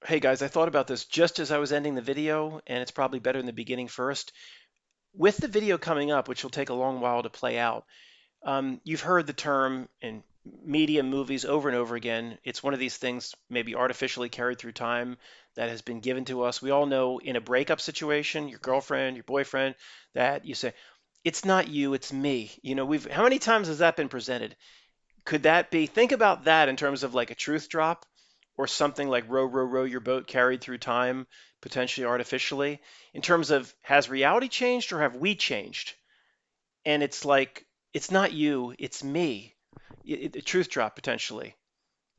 Hey guys, I thought about this just as I was ending the video, and it's probably better in the beginning first. With the video coming up, which will take a long while to play out, you've heard the term in media, movies over and over again. It's one of these things, maybe artificially carried through time, that has been given to us. We all know in a breakup situation, your girlfriend, your boyfriend, that you say, "It's not you, it's me." How many times has that been presented? Could that be, think about that in terms of like a truth drop or something like row, row, row your boat carried through time, potentially artificially, in terms of has reality changed or have we changed? And it's like, it's not you, it's me. A truth drop potentially.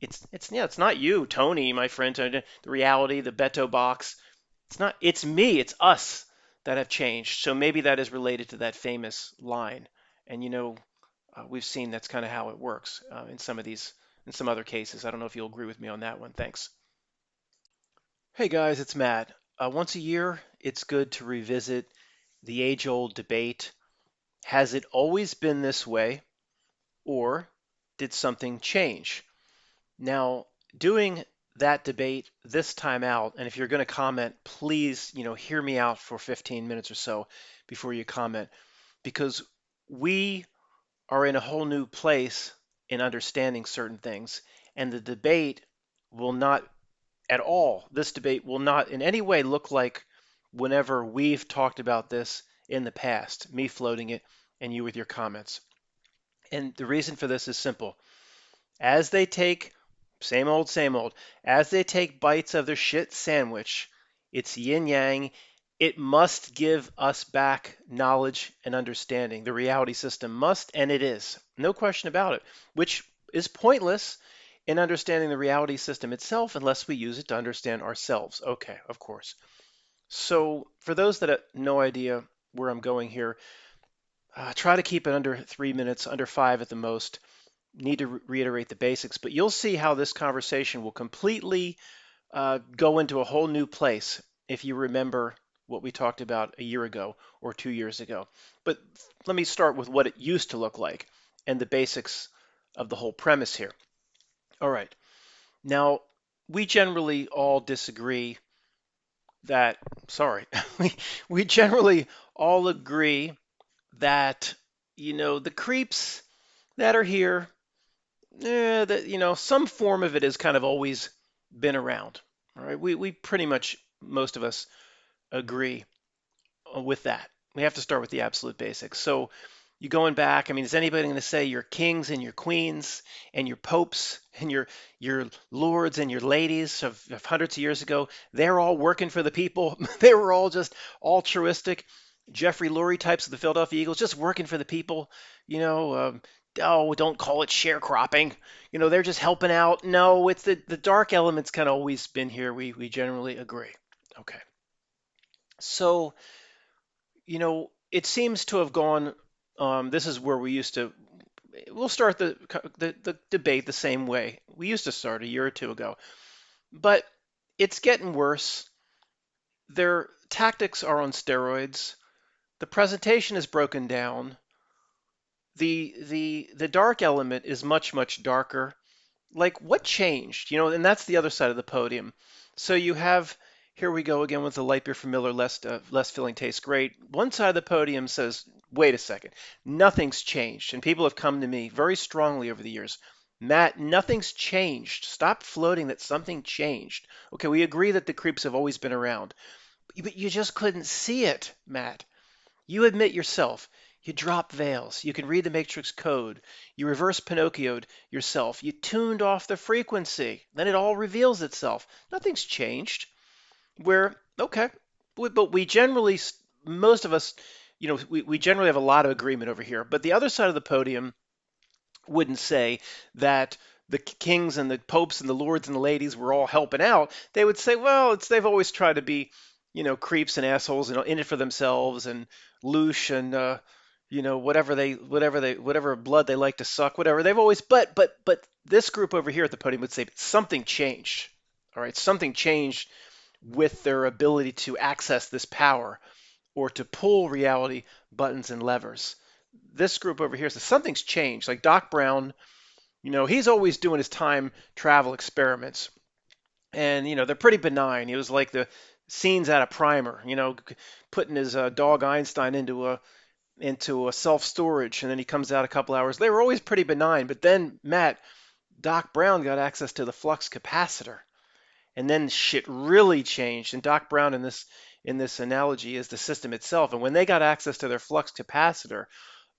It's not you, Tony, my friend, the reality, the Beto box. It's not, it's me, it's us that have changed. So maybe that is related to that famous line. And we've seen that's kind of how it works in some other cases. I don't know if you'll agree with me on that one. Thanks. Hey guys, it's Matt. Once a year, it's good to revisit the age-old debate. Has it always been this way, or did something change? Now, doing that debate this time out, and if you're going to comment, please, hear me out for 15 minutes or so before you comment, because we are in a whole new place in understanding certain things, and the debate will not at all, this debate will not in any way look like whenever we've talked about this in the past, me floating it and you with your comments. And the reason for this is simple. As they take, same old, as they take bites of their shit sandwich, it's yin yang. It must give us back knowledge and understanding. The reality system must, and it is. No question about it, which is pointless in understanding the reality system itself unless we use it to understand ourselves. Okay, of course. So, for those that have no idea where I'm going here, try to keep it under 3 minutes, under five at the most. Need to reiterate the basics, but you'll see how this conversation will completely go into a whole new place if you remember what we talked about a year ago or 2 years ago. But let me start with what it used to look like and the basics of the whole premise here. All right. Now, we generally all disagree that, sorry, we generally all agree that, the creeps that are here, that some form of it has kind of always been around. All right, we pretty much most of us agree with that. We have to start with the absolute basics. So you going back, I mean, is anybody going to say your kings and your queens and your popes and your lords and your ladies of hundreds of years ago, they're all working for the people? They were all just altruistic, Jeffrey Lurie types of the Philadelphia Eagles, just working for the people. You know, oh, don't call it sharecropping. They're just helping out. No, it's the dark elements kind of always been here. We generally agree. Okay, so it seems to have gone. This is where we used to. We'll start the debate the same way we used to start a year or two ago, but it's getting worse. Their tactics are on steroids. The presentation is broken down. The dark element is much darker. Like what changed? And that's the other side of the podium. So you have, here we go again with the light beer from Miller, less filling tastes great. One side of the podium says, wait a second, nothing's changed. And people have come to me very strongly over the years. Matt, nothing's changed. Stop floating that something changed. Okay, we agree that the creeps have always been around, but you just couldn't see it, Matt. You admit yourself. You dropped veils. You can read the Matrix code. You reverse Pinocchioed yourself. You tuned off the frequency. Then it all reveals itself. Nothing's changed. Okay, but we generally, most of us, we generally have a lot of agreement over here. But the other side of the podium wouldn't say that the kings and the popes and the lords and the ladies were all helping out. They would say, well, they've always tried to be, creeps and assholes, in it for themselves and louche and whatever blood they like to suck, whatever. They've always, but this group over here at the podium would say something changed. All right, something changed with their ability to access this power or to pull reality buttons and levers. This group over here says something's changed. Like Doc Brown, he's always doing his time travel experiments. and they're pretty benign. It was like the scenes out of Primer, putting his dog Einstein into a self storage, and then he comes out a couple hours. They were always pretty benign, but then Doc Brown got access to the flux capacitor, and then shit really changed. And Doc Brown in this analogy is the system itself. And when they got access to their flux capacitor,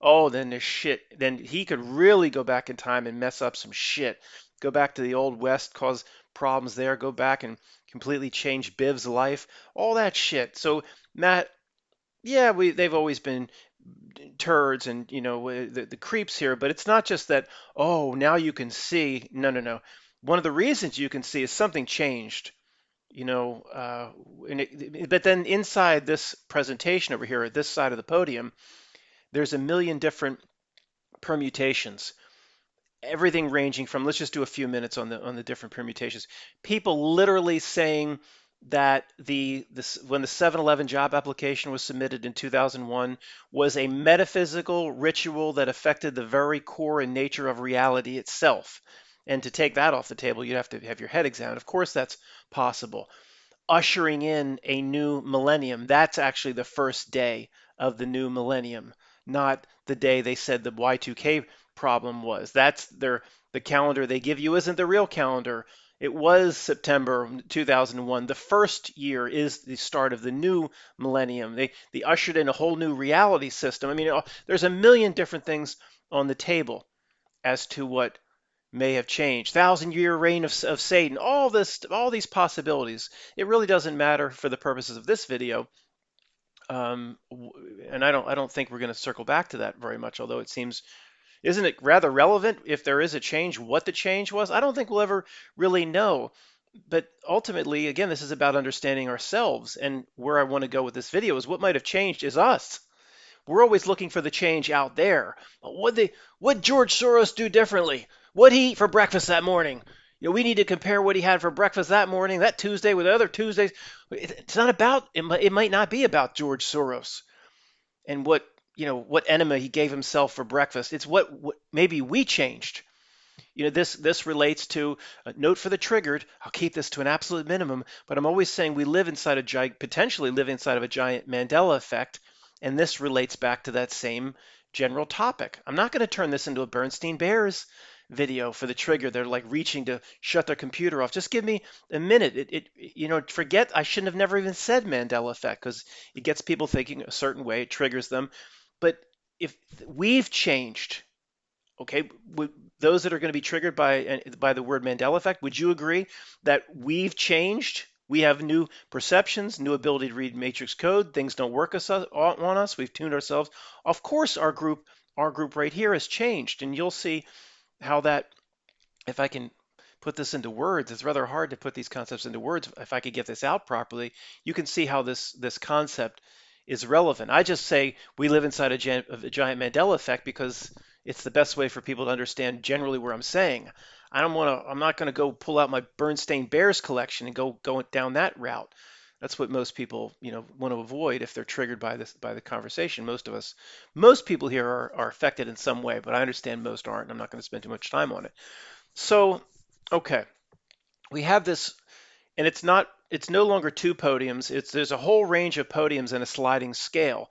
oh, then the shit. Then he could really go back in time and mess up some shit. Go back to the old west, cause problems there. Go back and completely change Biv's life. All that shit. So Matt, yeah, they've always been turds and the creeps here, but it's not just that. Oh, now you can see. No, no, no. One of the reasons you can see is something changed. You know, uh, but then inside this presentation over here at this side of the podium, there's a million different permutations. Everything ranging from, let's just do a few minutes on the different permutations. People literally saying that when the 7-Eleven job application was submitted in 2001 was a metaphysical ritual that affected the very core and nature of reality itself. And to take that off the table, you'd have to have your head examined. Of course, that's possible. Ushering in a new millennium. That's actually the first day of the new millennium, not the day they said the Y2K problem was. The calendar they give you isn't the real calendar. It was September 2001. The first year is the start of the new millennium. They ushered in a whole new reality system. I mean, there's a million different things on the table as to what may have changed. Thousand-year reign of Satan. All these possibilities. It really doesn't matter for the purposes of this video. And I don't think we're going to circle back to that very much. Although it seems, isn't it rather relevant if there is a change? What the change was? I don't think we'll ever really know. But ultimately, again, this is about understanding ourselves. And where I want to go with this video is what might have changed is us. We're always looking for the change out there. What George Soros do differently? What he eat for breakfast that morning? We need to compare what he had for breakfast that morning, that Tuesday with other Tuesdays. It's not about it might not be about George Soros and what enema he gave himself for breakfast. It's what maybe we changed. This relates to a note for the triggered. I'll keep this to an absolute minimum, but I'm always saying we potentially live inside of a giant Mandela effect, and this relates back to that same general topic. I'm not going to turn this into a Bernstein Bears video for the trigger. They're like reaching to shut their computer off. Just give me a minute. Forget I shouldn't have never even said Mandela effect because it gets people thinking a certain way. It triggers them. But if we've changed, okay, those that are going to be triggered by the word Mandela effect, would you agree that we've changed? We have new perceptions, new ability to read matrix code. Things don't work on us. We've tuned ourselves. Of course, our group right here has changed, and you'll see how that, if I can put this into words, it's rather hard to put these concepts into words. If I could get this out properly, you can see how this concept is relevant. I just say we live inside a giant Mandela effect because it's the best way for people to understand generally where I'm saying. I'm not going to go pull out my Bernstein Bears collection and go down that route. That's what most people, want to avoid if they're triggered by the conversation. Most people here are affected in some way, but I understand most aren't, and I'm not going to spend too much time on it. So, okay, we have this, and it's no longer two podiums. There's a whole range of podiums in a sliding scale,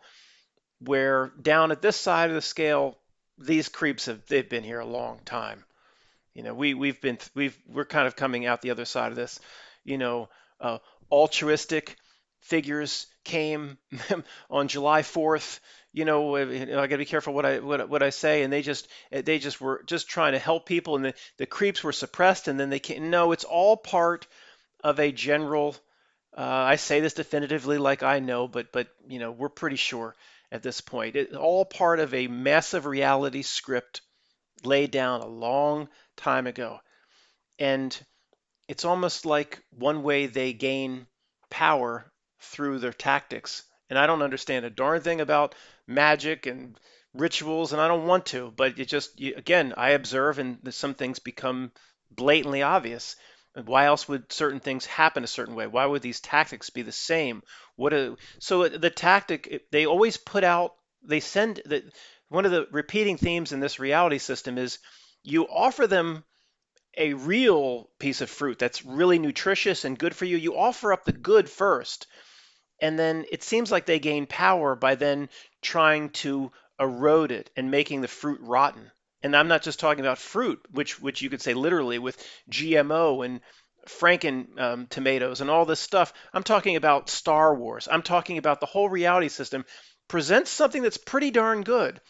where down at this side of the scale, these creeps they've been here a long time. We're kind of coming out the other side of this. You know, Altruistic figures came on July 4th. I got to be careful what I say, and they just were just trying to help people, and the creeps were suppressed, and then they came. No, it's all part of a general. I say this definitively, like I know, but we're pretty sure at this point. It's all part of a massive reality script laid down a long time ago. And it's almost like one way they gain power through their tactics. And I don't understand a darn thing about magic and rituals, and I don't want to, but again, I observe and some things become blatantly obvious. And why else would certain things happen a certain way? Why would these tactics be the same? So the tactic they always put out, they send one of the repeating themes in this reality system is you offer them a real piece of fruit that's really nutritious and good for you, you offer up the good first, and then it seems like they gain power by then trying to erode it and making the fruit rotten. And I'm not just talking about fruit, which you could say literally with GMO and Franken tomatoes and all this stuff. I'm talking about Star Wars. I'm talking about the whole reality system presents something that's pretty darn good.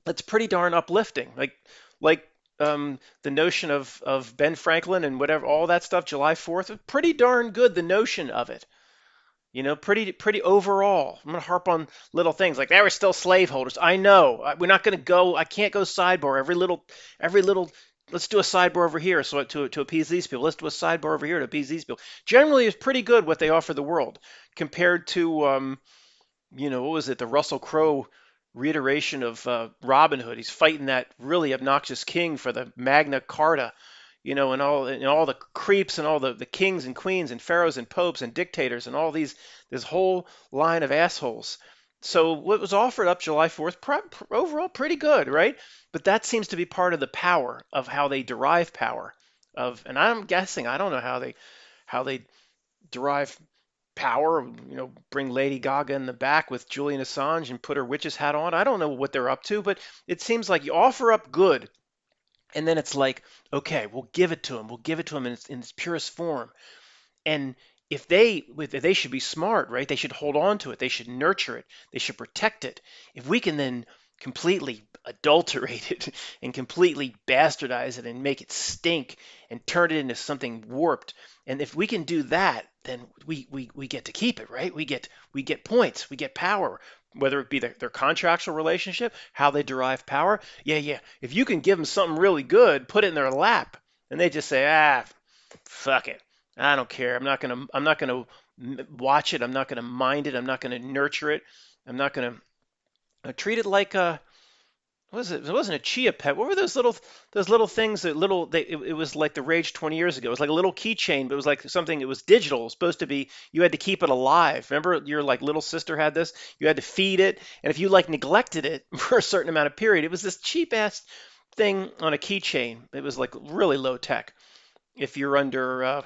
That's pretty darn uplifting. Like the notion of Ben Franklin and whatever, all that stuff, July 4th, pretty darn good, the notion of it. Pretty overall. I'm gonna harp on little things like they were still slaveholders. I know. We're not gonna go. I can't go sidebar every little. Let's do a sidebar over here so to appease these people. Let's do a sidebar over here to appease these people. Generally, it's pretty good what they offer the world compared to what was it? The Russell Crowe reiteration of Robin Hood. He's fighting that really obnoxious king for the Magna Carta, and all the creeps and all the kings and queens and pharaohs and popes and dictators and all this whole line of assholes. So what was offered up July 4th, overall pretty good, right? But that seems to be part of the power of how they derive power and I'm guessing I don't know how they derive power, bring Lady Gaga in the back with Julian Assange and put her witch's hat on. I don't know what they're up to, but it seems like you offer up good, and then it's like, okay, we'll give it to him. We'll give it to him in its purest form. And if they should be smart, right? They should hold on to it. They should nurture it. They should protect it. If we can then completely adulterate it and completely bastardize it and make it stink and turn it into something warped, and if we can do that, then we get to keep it, right? We get points, we get power, whether it be their contractual relationship, how they derive power. Yeah, yeah. If you can give them something really good, put it in their lap, and they just say, fuck it. I don't care. I'm not gonna watch it. I'm not gonna mind it. I'm not gonna nurture it. I'm not gonna treat it like a what was it? It wasn't a Chia Pet. What were those little things that it was like the rage 20 years ago. It was like a little keychain, but it was like something. It was digital. It was supposed to be. You had to keep it alive. Remember, your like little sister had this. You had to feed it, and if you like neglected it for a certain amount of period, it was this cheap ass thing on a keychain. It was like really low tech. If you're under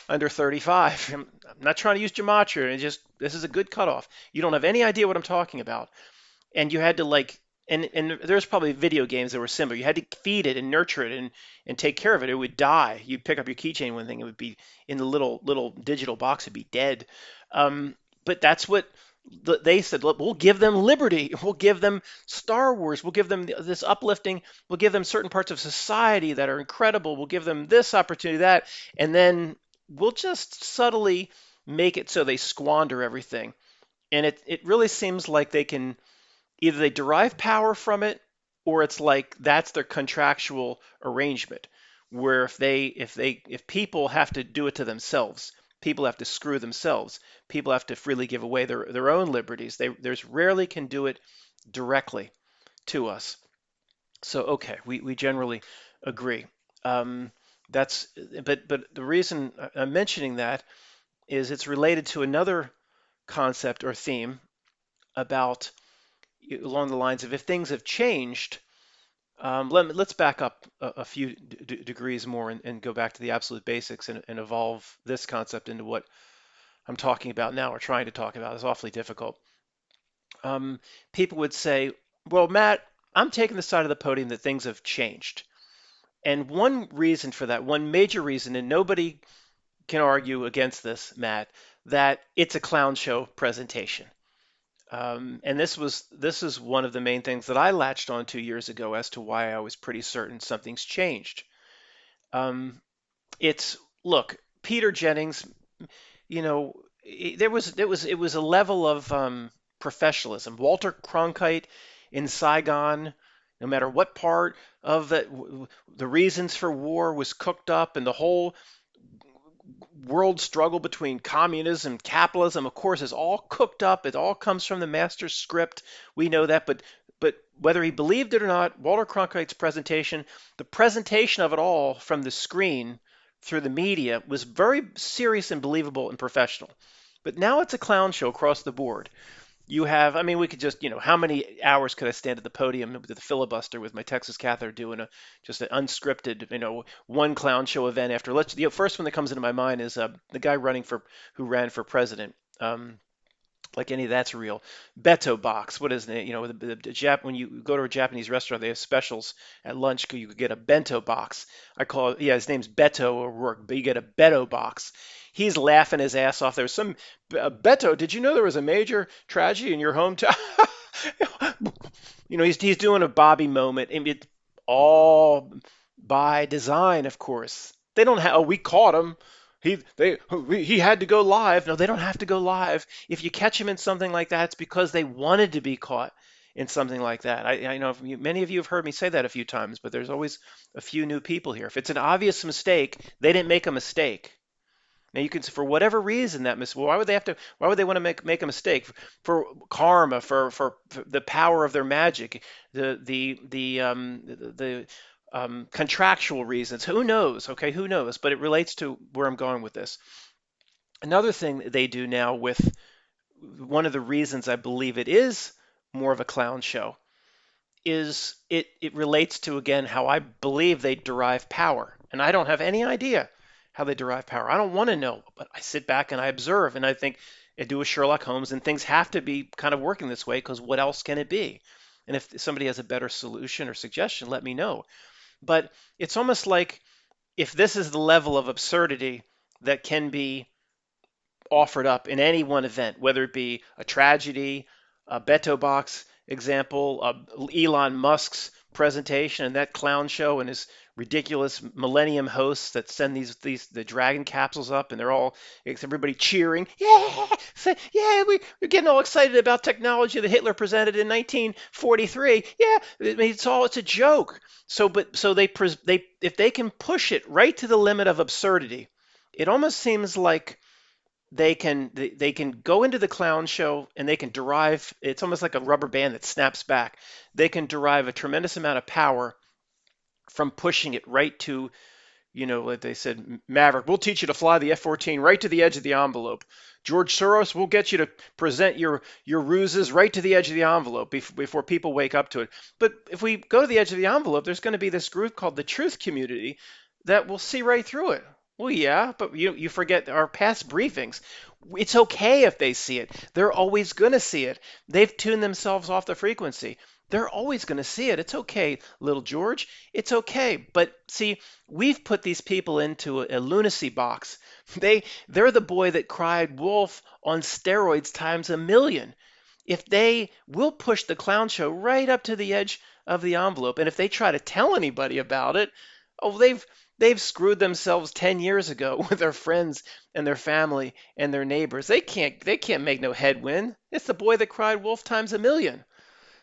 35. I'm not trying to use gematria. This is a good cutoff. You don't have any idea what I'm talking about, and you had to and there's probably video games that were similar. You had to feed it and nurture it and take care of it. It would die. You'd pick up your keychain one thing, it would be in the little digital box. It'd be dead. But that's what they said. Look, we'll give them liberty. We'll give them Star Wars. We'll give them this uplifting. We'll give them certain parts of society that are incredible. We'll give them this opportunity, that, and then we'll just subtly make it so they squander everything. And it really seems like they can either they derive power from it, or it's like that's their contractual arrangement, where if people have to do it to themselves, people have to screw themselves, people have to freely give away their own liberties. There's rarely can do it directly to us. So okay, we generally agree. That's but the reason I'm mentioning that is it's related to another concept or theme about along the lines of if things have changed. Let's back up a few degrees more and go back to the absolute basics and evolve this concept into what I'm talking about now or trying to talk about. It's awfully difficult. People would say, well, Matt, I'm taking the side of the podium that things have changed. And one reason for that, one major reason, and nobody can argue against this, Matt, that it's a clown show presentation. And this is one of the main things that I latched on 2 years ago as to why I was pretty certain something's changed. Um, it's look, Peter Jennings, you know, it was a level of professionalism. Walter Cronkite in Saigon, no matter what part of the reasons for war was cooked up, and the whole world struggle between communism and capitalism, of course, is all cooked up. It all comes from the master script. We know that, but whether he believed it or not, Walter Cronkite's presentation, the presentation of it all from the screen through the media was very serious and believable and professional. But now it's a clown show across the board. You have, I mean, we could just, how many hours could I stand at the podium with the filibuster with my Texas Catheter doing just an unscripted, one clown show event after. The first one that comes into my mind is the guy who ran for president. Like any of that's real. Beto box. What is it? When you go to a Japanese restaurant, they have specials at lunch. You could get a bento box. I call it, yeah, his name's Beto O'Rourke, but you get a Beto box. He's laughing his ass off. There's some Beto. Did you know there was a major tragedy in your hometown? He's doing a Bobby moment, and it all by design, of course. They don't have. Oh, we caught him. He had to go live. No, they don't have to go live. If you catch him in something like that, it's because they wanted to be caught in something like that. I know many of you have heard me say that a few times, but there's always a few new people here. If it's an obvious mistake, they didn't make a mistake. Now you can, for whatever reason, well, why would they have to? Why would they want to make a mistake? For karma, for the power of their magic, the contractual reasons. Who knows? Okay, who knows? But it relates to where I'm going with this. Another thing that they do now with one of the reasons I believe it is more of a clown show is it relates to again how I believe they derive power. And I don't have any idea how they derive power. I don't want to know, but I sit back and I observe and I think I do a Sherlock Holmes and things have to be kind of working this way because what else can it be? And if somebody has a better solution or suggestion, let me know. But it's almost like if this is the level of absurdity that can be offered up in any one event, whether it be a tragedy, a Beto Box example, Elon Musk's presentation and that clown show and his ridiculous Millennium hosts that send the Dragon capsules up and they're all everybody cheering, yeah, yeah, we're getting all excited about technology that Hitler presented in 1943. Yeah, I mean, it's a joke. So they if they can push it right to the limit of absurdity, it almost seems like they can go into the clown show and they can derive, it's almost like a rubber band that snaps back. They can derive a tremendous amount of power from pushing it right to, like they said, Maverick, we'll teach you to fly the F-14 right to the edge of the envelope. George Soros, we'll get you to present your ruses right to the edge of the envelope before people wake up to it. But if we go to the edge of the envelope, there's going to be this group called the truth community that will see right through it. Well, yeah, but you forget our past briefings. It's okay if they see it. They're always going to see it. They've tuned themselves off the frequency. They're always going to see it. It's okay, little George. It's okay. But see, we've put these people into a lunacy box. They're the boy that cried wolf on steroids times a million. If they will push the clown show right up to the edge of the envelope, and if they try to tell anybody about it, oh, they've screwed themselves 10 years ago with their friends and their family and their neighbors. They can't make no headwind. It's the boy that cried wolf times a million.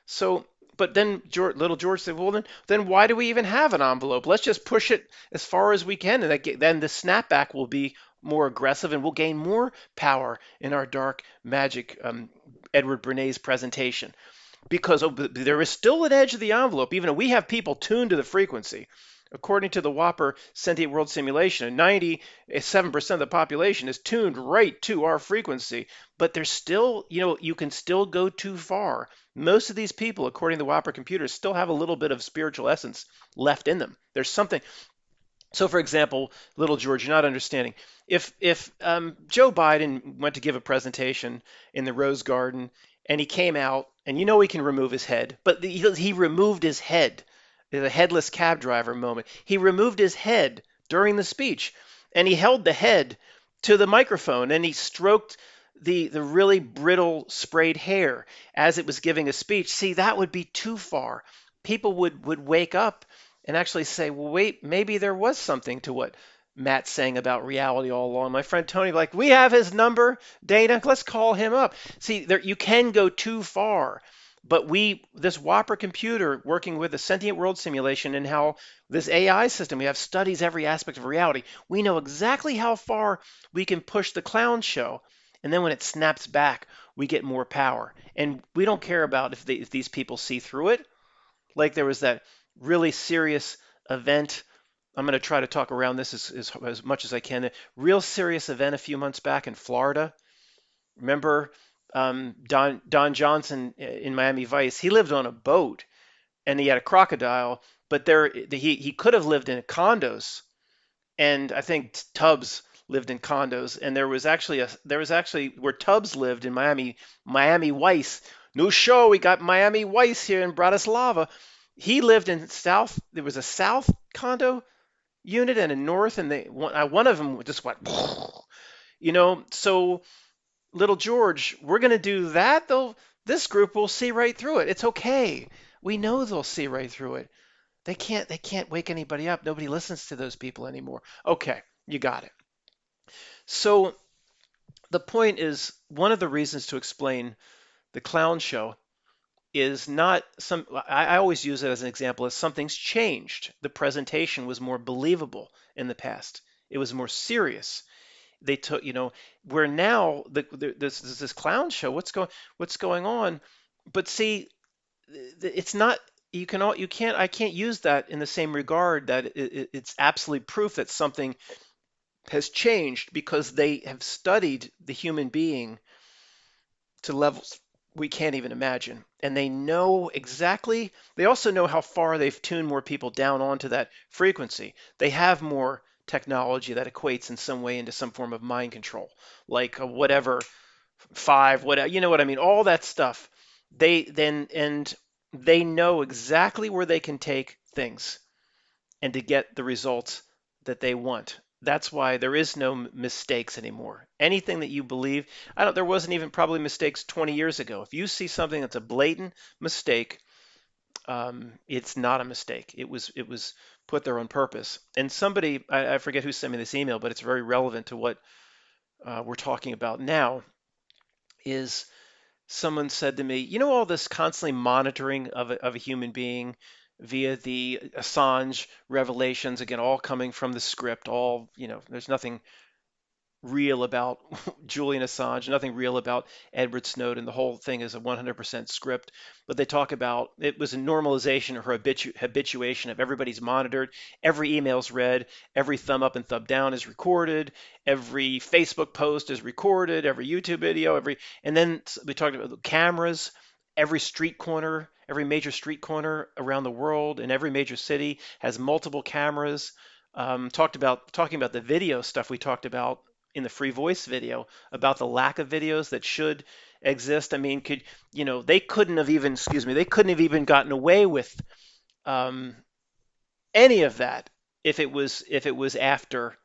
So, but then little George said, well, then why do we even have an envelope? Let's just push it as far as we can, and then the snapback will be more aggressive, and we'll gain more power in our dark magic. Edward Bernays presentation, because there is still an edge of the envelope, even though we have people tuned to the frequency. According to the Whopper Sentient World Simulation, 97% of the population is tuned right to our frequency, but there's still, you can still go too far. Most of these people, according to the Whopper computers, still have a little bit of spiritual essence left in them. There's something. So, for example, little George, you're not understanding. If Joe Biden went to give a presentation in the Rose Garden and he came out, and he can remove his head, but he removed his head, the headless cab driver moment. He removed his head during the speech, and he held the head to the microphone, and he stroked the really brittle sprayed hair as it was giving a speech. See, that would be too far. People would wake up and actually say, well, wait, maybe there was something to what Matt's saying about reality all along. My friend Tony, like, we have his number, Dana, let's call him up. See, you can go too far, but this Whopper computer working with a sentient world simulation and how this AI system, we have studies every aspect of reality. We know exactly how far we can push the clown show. And then when it snaps back, we get more power. And we don't care about if these people see through it. Like there was that really serious event. I'm going to try to talk around this as much as I can. A real serious event a few months back in Florida. Remember Don Johnson in Miami Vice, he lived on a boat and he had a crocodile, but he could have lived in condos, and I think Tubbs lived in condos, and there was actually where Tubbs lived in Miami Vice. New show, we got Miami Vice here in Bratislava. He lived in South. There was a South condo unit and a North, and one of them just went, So little George, we're going to do that. This group will see right through it. It's okay. We know they'll see right through it. They can't wake anybody up. Nobody listens to those people anymore. Okay, you got it. So the point is, one of the reasons to explain the clown show is not some, I always use it as an example, as something's changed. The presentation was more believable in the past. It was more serious. They took, where now this clown show, what's going on? But see, it's not, you can't, I can't use that in the same regard that it's absolute proof that something has changed, because they have studied the human being to levels we can't even imagine. And they know exactly, they also know how far they've tuned more people down onto that frequency. They have more technology that equates in some way into some form of mind control, like a whatever five, whatever, you know what I mean? All that stuff. And they know exactly where they can take things and to get the results that they want. That's why there is no mistakes anymore. Anything that you believe, there wasn't even probably mistakes 20 years ago. If you see something that's a blatant mistake, it's not a mistake. It was put there on purpose. And somebody, I forget who sent me this email, but it's very relevant to what we're talking about now. Is someone said to me, all this constantly monitoring of a human being via the Assange revelations, again, all coming from the script, there's nothing real about Julian Assange, nothing real about Edward Snowden. The whole thing is a 100% script. But they talk about it was a normalization or habituation of everybody's monitored, every email's read, every thumb up and thumb down is recorded, every Facebook post is recorded, every YouTube video, and then we talked about the cameras. Every street corner, every major street corner around the world, in every major city has multiple cameras. Talking about the video stuff we talked about in the free voice video about the lack of videos that should exist. I mean, they couldn't have even, excuse me, they couldn't have even gotten away with um, any of that if it was after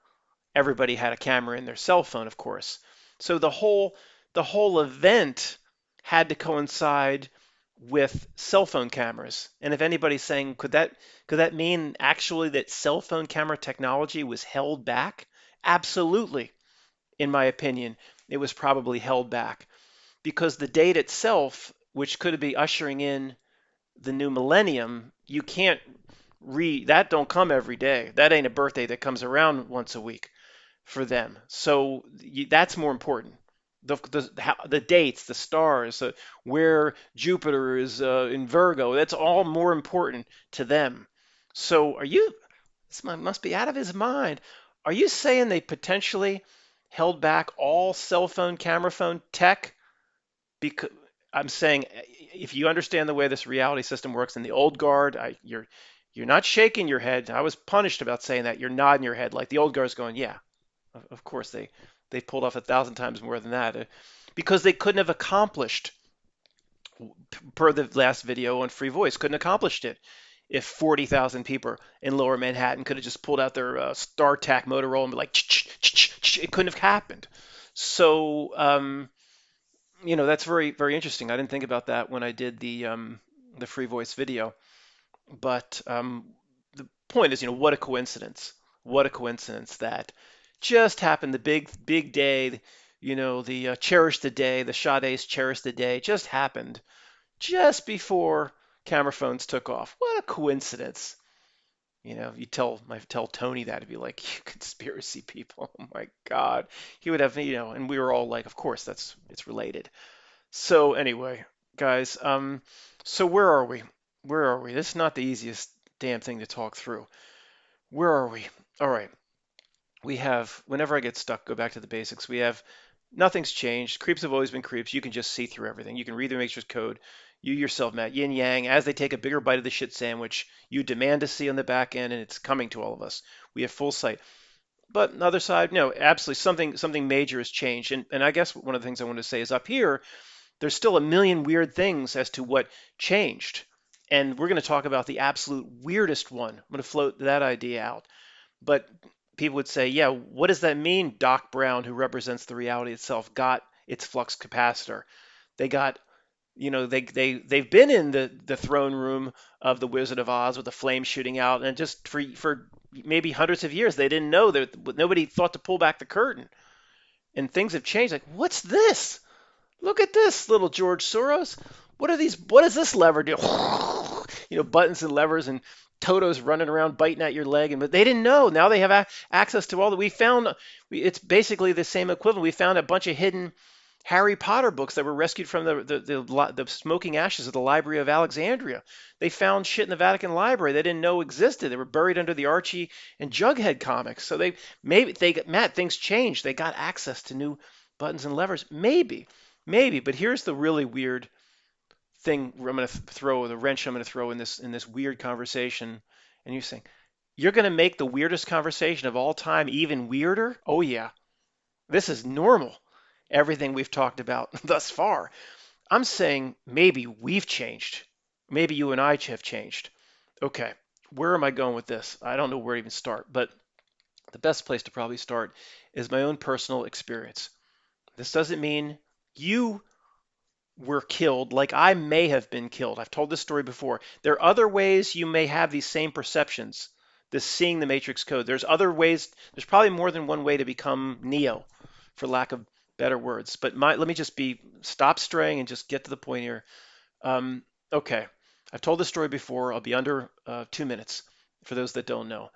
everybody had a camera in their cell phone, of course. So the whole event had to coincide with cell phone cameras. And if anybody's saying, could that mean actually that cell phone camera technology was held back? Absolutely. In my opinion, it was probably held back because the date itself, which could be ushering in the new millennium, you can't read that. Don't come every day. That ain't a birthday that comes around once a week for them. So that's more important. The dates, the stars, where Jupiter is in Virgo, that's all more important to them. So this man must be out of his mind. Are you saying they potentially held back all cell phone, camera phone tech? Because I'm saying, if you understand the way this reality system works in the old guard, you're not shaking your head. I was punished about saying that. You're nodding your head like the old guard's going, yeah, of course they pulled off 1,000 times more than that, because they couldn't have accomplished, per the last video on Free Voice, couldn't have accomplished it if 40,000 people in Lower Manhattan could have just pulled out their StarTAC Motorola and be like, it couldn't have happened. So that's very, very interesting. I didn't think about that when I did the Free Voice video. But the point is, what a coincidence. What a coincidence that just happened. The big, big day, the cherish the day, the Sade's cherish the day just happened just before camera phones took off. What a coincidence. You tell Tony that, to be like, you conspiracy people. Oh my God. He would have, and we were all like, of course, it's related. So anyway, guys, so where are we? Where are we? This is not the easiest damn thing to talk through. Where are we? All right. We have, whenever I get stuck, go back to the basics. We have Nothing's changed. Creeps have always been creeps. You can just see through everything. You can read the matrix code. You yourself, Matt, yin yang, as they take a bigger bite of the shit sandwich, you demand to see on the back end, and it's coming to all of us. We have full sight. But on the other side, no, absolutely something major has changed. And I guess one of the things I want to say is up here, there's still a million weird things as to what changed. And we're going to talk about the absolute weirdest one. I'm going to float that idea out. But people would say, yeah, what does that mean? Doc Brown, who represents the reality itself, got its flux capacitor. They got, they've been in the throne room of the Wizard of Oz with the flames shooting out, and just for maybe hundreds of years they didn't know that nobody thought to pull back the curtain, and things have changed. Like, what's this? Look at this, little George Soros. What are these? What does this lever do? Buttons and levers and Toto's running around biting at your leg, but they didn't know. Now they have access to all that. We found it's basically the same equivalent. We found a bunch of hidden Harry Potter books that were rescued from the smoking ashes of the Library of Alexandria. They found shit in the Vatican Library they didn't know existed. They were buried under the Archie and Jughead comics. So Matt, things changed. They got access to new buttons and levers. Maybe. But here's the really weird thing I'm going to throw, the wrench I'm going to throw in this weird conversation. And you're saying, you're going to make the weirdest conversation of all time even weirder? Oh yeah, this is normal. Everything we've talked about thus far. I'm saying maybe we've changed. Maybe you and I have changed. Okay, where am I going with this? I don't know where to even start, but the best place to probably start is my own personal experience. This doesn't mean you were killed like I may have been killed. I've told this story before. There are other ways you may have these same perceptions, this seeing the matrix code. There's other ways, there's probably more than one way to become Neo, for lack of better words. But let me just stop straying and just get to the point here. Okay, I've told this story before. I'll be under 2 minutes for those that don't know.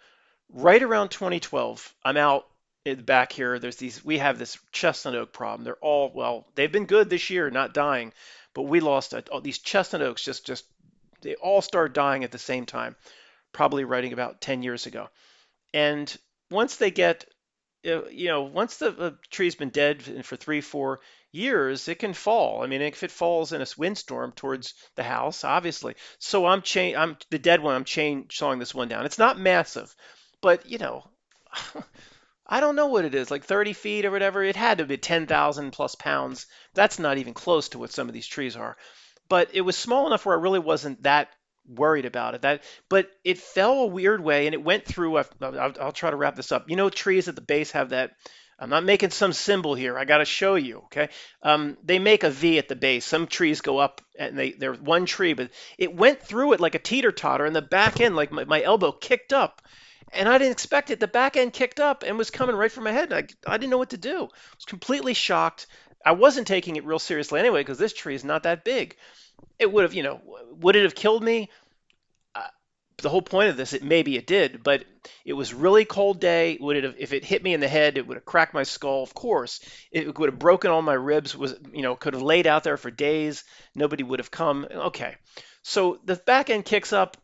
Right around 2012, I'm out in the back here. We have this chestnut oak problem. They're all, well, they've been good this year, not dying, but we lost these chestnut oaks. They all started dying at the same time, probably writing about 10 years ago. And once they get, once the tree's been dead for 3-4 years, it can fall. I mean, if it falls in a windstorm towards the house, obviously. So I'm the dead one. I'm chainsawing this one down. It's not massive, but I don't know what it is, like 30 feet or whatever. It had to be 10,000 plus pounds. That's not even close to what some of these trees are. But it was small enough where I really wasn't that worried about it. But it fell a weird way, and it went through. I'll try to wrap this up. Trees at the base have that. I'm not making some symbol here. I got to show you. Okay. They make a V at the base. Some trees go up, and they're one tree, but it went through it like a teeter totter, and the back end, like my elbow, kicked up. And I didn't expect it. The back end kicked up and was coming right for my head. I didn't know what to do. I was completely shocked. I wasn't taking it real seriously anyway because this tree is not that big. It would have, would it have killed me? The whole point of this, maybe it did, but it was really cold day. Would it have, if it hit me in the head, it would have cracked my skull. Of course, it would have broken all my ribs. Could have laid out there for days. Nobody would have come. Okay, so the back end kicks up.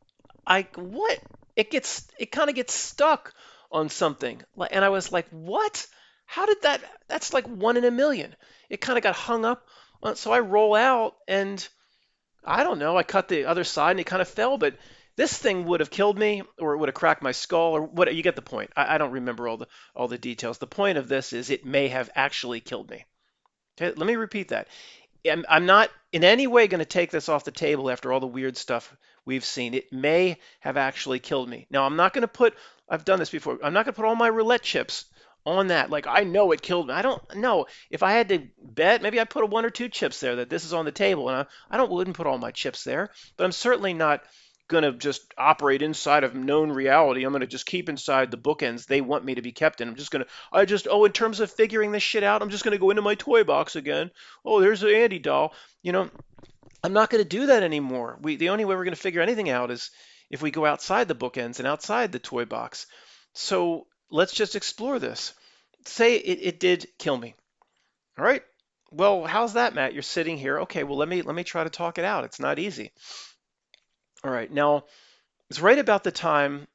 What? It kind of gets stuck on something, and I was like, what? How did that? That's like 1 in a million. It kind of got hung up. So I roll out, and I don't know. I cut the other side, and it kind of fell, but this thing would have killed me, or it would have cracked my skull, or what. You get the point. I don't remember all the details. The point of this is it may have actually killed me. Okay, let me repeat that. I'm not in any way going to take this off the table after all the weird stuff we've seen. It may have actually killed me. Now, I'm not going to I've done this before. I'm not going to put all my roulette chips on that. Like, I know it killed me. I don't know. If I had to bet, maybe I'd put 1 or 2 chips there that this is on the table. And wouldn't put all my chips there. But I'm certainly not going to just operate inside of known reality. I'm going to just keep inside the bookends they want me to be kept in. In terms of figuring this shit out, I'm just going to go into my toy box again. Oh, there's the Andy doll. I'm not going to do that anymore. The only way we're going to figure anything out is if we go outside the bookends and outside the toy box. So let's just explore this. Say it did kill me. All right. Well, how's that, Matt? You're sitting here. Okay, well, let me try to talk it out. It's not easy. All right, now it's right about the time,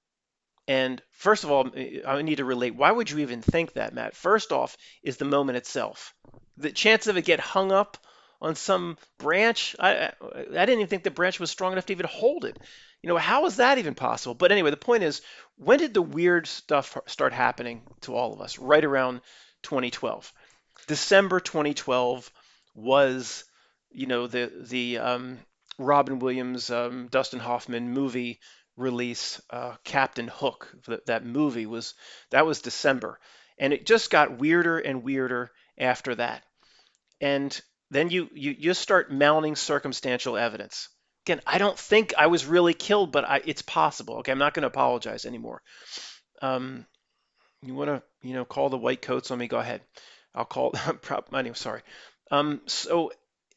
and first of all, I need to relate. Why would you even think that, Matt? First off, is the moment itself. The chance of it get hung up on some branch, I didn't even think the branch was strong enough to even hold it. How is that even possible? But anyway, the point is, when did the weird stuff start happening to all of us? Right around 2012. December 2012 was, the Robin Williams, Dustin Hoffman movie release, Captain Hook. That movie was December, and it just got weirder and weirder after that. And then you just start mounting circumstantial evidence. Again, I don't think I was really killed, but it's possible. Okay, I'm not going to apologize anymore. Um, you want to, call the white coats on me? Go ahead. I'll call. Anyway, sorry. So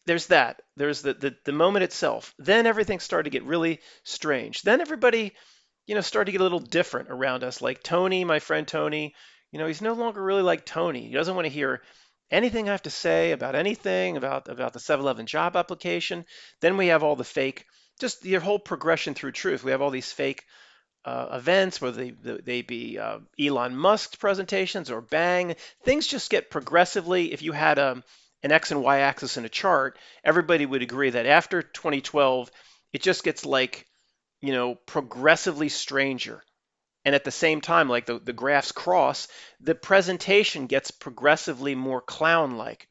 there's that. There's the moment itself. Then everything started to get really strange. Then everybody, started to get a little different around us. Like Tony, my friend Tony, he's no longer really like Tony. He doesn't want to hear anything I have to say about anything about the 7-Eleven job application. Then we have all the fake, just your whole progression through truth. We have all these fake events, whether they be Elon Musk presentations or Bang. Things just get progressively. If you had an X and Y axis in a chart, everybody would agree that after 2012, it just gets like, progressively stranger. And at the same time, like the graphs cross, the presentation gets progressively more clown-like,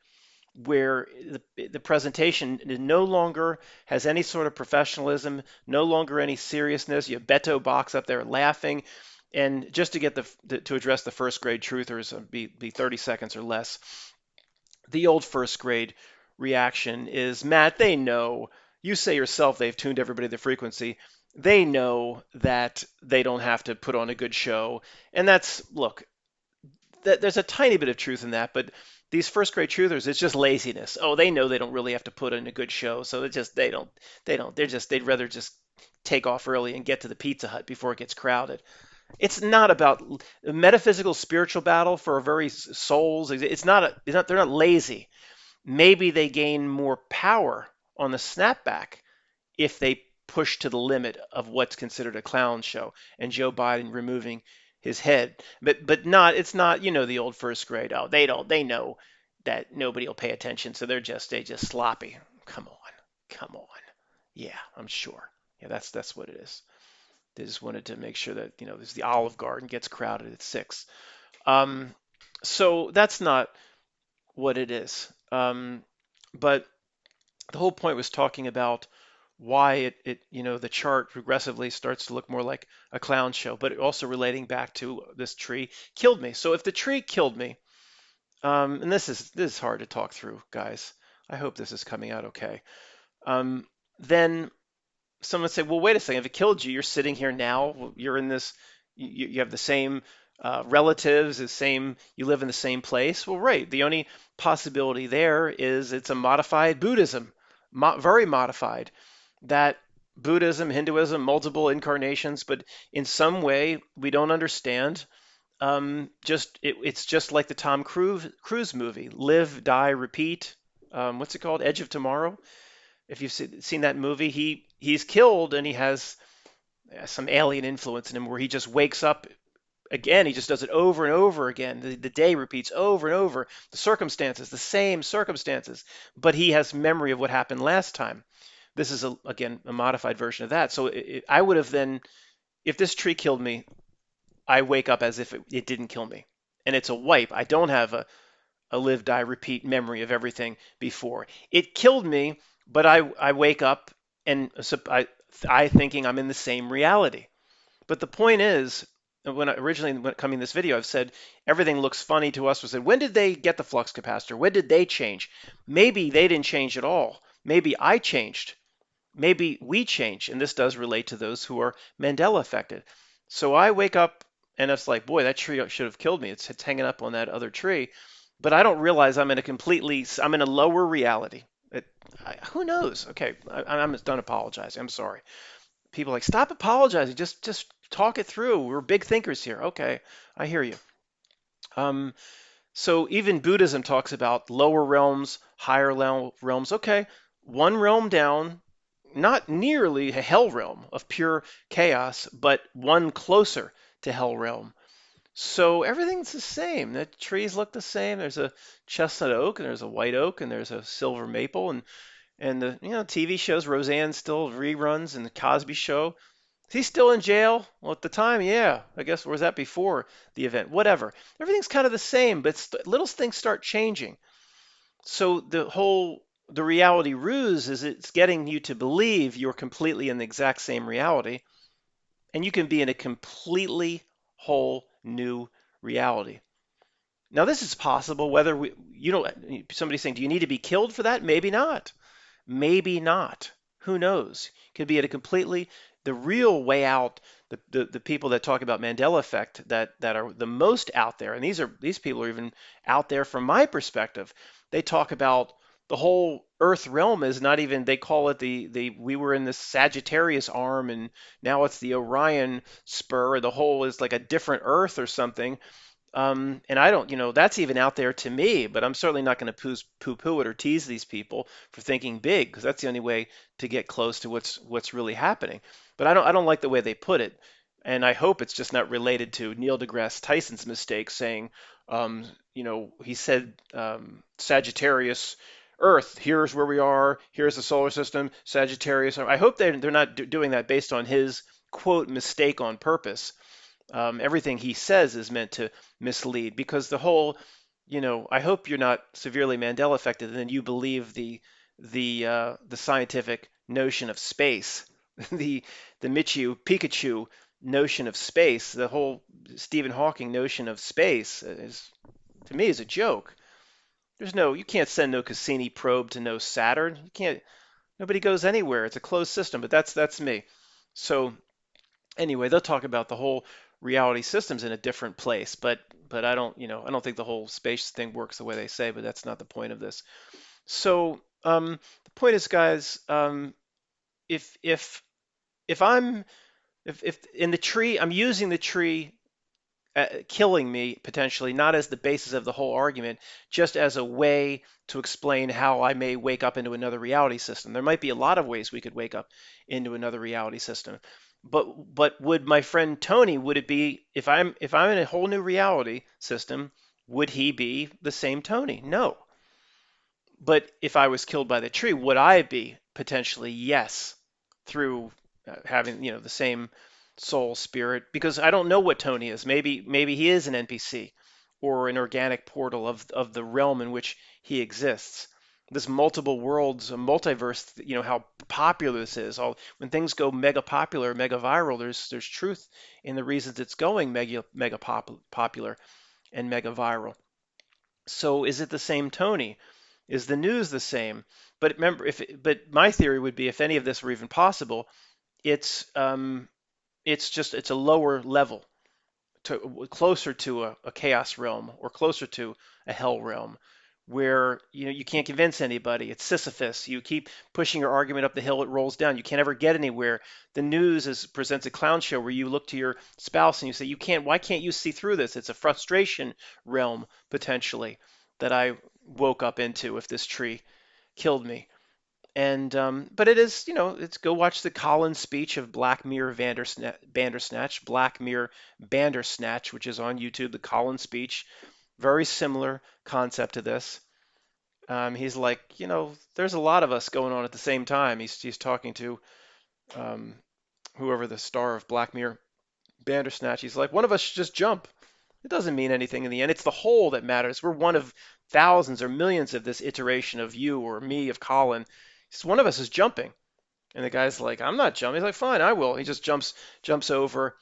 where the presentation no longer has any sort of professionalism, no longer any seriousness. You have Beto Box up there laughing. And just to get to address the first grade truthers, be 30 seconds or less, the old first grade reaction is, Matt, they know. You say yourself they've tuned everybody to the frequency. They know that they don't have to put on a good show. And look, there's a tiny bit of truth in that, but these first grade truthers, it's just laziness. Oh, they know they don't really have to put in a good show, so they'd rather just take off early and get to the Pizza Hut before it gets crowded. It's not about a metaphysical spiritual battle for our very souls. They're not lazy. Maybe they gain more power on the snapback if they push to the limit of what's considered a clown show, and Joe Biden removing his head. But it's not, the old first grade. Oh, they know that nobody will pay attention, so they just sloppy. Come on. Come on. Yeah, I'm sure. Yeah, that's what it is. They just wanted to make sure that, there's the Olive Garden gets crowded at 6. Um, so that's not what it is. But the whole point was talking about why the chart progressively starts to look more like a clown show, but also relating back to this tree killed me. So if the tree killed me, and this is hard to talk through, guys. I hope this is coming out okay. Then someone say, well, wait a second. If it killed you, you're sitting here now. You're in this. You have the same relatives, you live in the same place. Well, right. The only possibility there is it's a modified Buddhism, very modified. That Buddhism, Hinduism, multiple incarnations, but in some way we don't understand. It's just like the Tom Cruise movie, Live, Die, Repeat. What's it called? Edge of Tomorrow. If you've seen that movie, he's killed and he has some alien influence in him where he just wakes up again. He just does it over and over again. The day repeats over and over. The circumstances, the same circumstances, but he has memory of what happened last time. This is, again, a modified version of that. So I would have then, if this tree killed me, I wake up as if it didn't kill me. And it's a wipe. I don't have a live, die, repeat memory of everything before. It killed me, but I wake up and I thinking I'm in the same reality. But the point is, when coming this video, I've said everything looks funny to us. We said, when did they get the flux capacitor? When did they change? Maybe they didn't change at all. Maybe I changed. Maybe we change, and this does relate to those who are Mandela affected. So I wake up and it's like, boy, that tree should have killed me. It's hanging up on that other tree, but I don't realize I'm in a lower reality. Who knows? Okay, I'm done apologizing. I'm sorry. People are like, stop apologizing. Just talk it through. We're big thinkers here. Okay, I hear you. So even Buddhism talks about lower realms, higher realms. Okay, one realm down, not nearly a hell realm of pure chaos, but one closer to hell realm. So everything's the same. The trees look the same. There's a chestnut oak and there's a white oak and there's a silver maple and the TV shows, Roseanne still reruns and the Cosby Show. Is he still in jail? Well, at the time, yeah. I guess, or was that before the event? Whatever. Everything's kind of the same, but little things start changing. So the reality ruse is it's getting you to believe you're completely in the exact same reality, and you can be in a completely whole new reality. Now, this is possible whether somebody's saying, do you need to be killed for that? Maybe not. Maybe not. Who knows? Could be at a completely the real way out. The people that talk about Mandela effect that are the most out there, and these people are even out there from my perspective. They talk about the whole Earth realm is not even. They call it the we were in the Sagittarius arm, and now it's the Orion spur. The whole is like a different Earth or something. And I don't, that's even out there to me, but I'm certainly not going to poo-poo it or tease these people for thinking big, because that's the only way to get close to what's really happening. But I don't like the way they put it, and I hope it's just not related to Neil deGrasse Tyson's mistake saying, he said Sagittarius. Earth, here's where we are. Here's the solar system, Sagittarius. I hope they're not doing that based on his quote mistake on purpose. Everything he says is meant to mislead because the whole, I hope you're not severely Mandela affected and then you believe the scientific notion of space, the the Michio Pikachu notion of space, the whole Stephen Hawking notion of space is to me is a joke. You can't send no Cassini probe to no Saturn. You can't. Nobody goes anywhere. It's a closed system. But that's me. So anyway, they'll talk about the whole reality systems in a different place, but I don't think the whole space thing works the way they say, but that's not the point of this. So the point is, guys, if if if I'm if in the tree, I'm using the tree killing me potentially, not as the basis of the whole argument, just as a way to explain how I may wake up into another reality system. There might be a lot of ways we could wake up into another reality system. But would my friend Tony, would it be if I'm in a whole new reality system, would he be the same Tony? No. But if I was killed by the tree, would I be potentially yes through having the same soul spirit? Because I don't know what Tony is. Maybe he is an NPC or an organic portal of the realm in which he exists. This multiple worlds, a multiverse. How popular this is. When things go mega popular, mega viral, there's truth in the reasons it's going mega popular and mega viral. So is it the same Tony? Is the news the same? But remember, but my theory would be if any of this were even possible, it's it's a lower level, closer to a chaos realm or closer to a hell realm, where you can't convince anybody. It's Sisyphus. You keep pushing your argument up the hill, it rolls down. You can't ever get anywhere. The news presents a clown show where you look to your spouse and you say, "You can't. Why can't you see through this?" It's a frustration realm potentially that I woke up into if this tree killed me. And but it is, it's go watch the Collins speech of Black Mirror Bandersnatch, Black Mirror Bandersnatch, which is on YouTube. The Collins speech, very similar concept to this. He's like, there's a lot of us going on at the same time. He's talking to um, whoever the star of Black Mirror Bandersnatch. He's like, one of us should just jump. It doesn't mean anything in the end. It's the whole that matters. We're one of thousands or millions of this iteration of you or me, of Colin. Just one of us is jumping. And the guy's like, I'm not jumping. He's like, fine, I will. He just jumps over